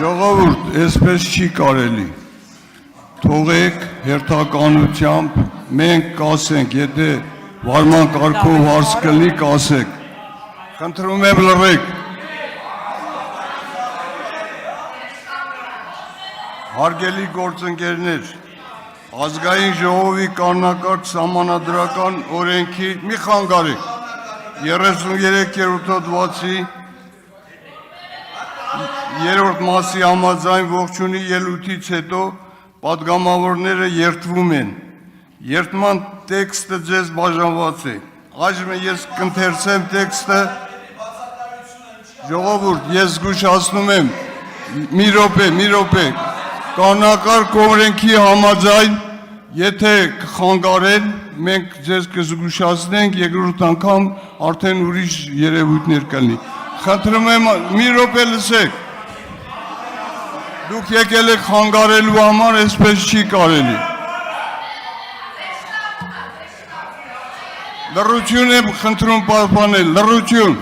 Ժողովուրդ, այսպես չի կարելի, թողեք հերթականությամբ, մենք կասենք, եթե վարման կարգով հարց կլինի, կասեք, խնդրում եմ լռեք, հարգելի գործընկերներ, ազգային ժողովի կանոնակարգ սահմանադրական օրենքի մի խանգարեք, 33-րդ հոդվածի երրորդ մասի համաձայն ողջունի ելույթից հետո պատգամավորները երդվում են։ Երդման տեքստը ձեզ բաժանված է։ Այժմ ես կընթերցեմ տեքստը։ Ժողովուրդ, ես զգուշացնում եմ, մի րոպե, կանոնակարգ օրենքի համաձայն, եթե կխանգարեն, մենք ձեզ կզգուշացնենք, երկրորդ անգամ արդեն ուրիշ երևույթներ կլինի։ Խնդրում եմ, մի րոպե լսեք։ Դուք եկել եք խանգարելու համար, այսպես չի կարելի։ Լռություն եմ խնդրում պահպանել, լռություն։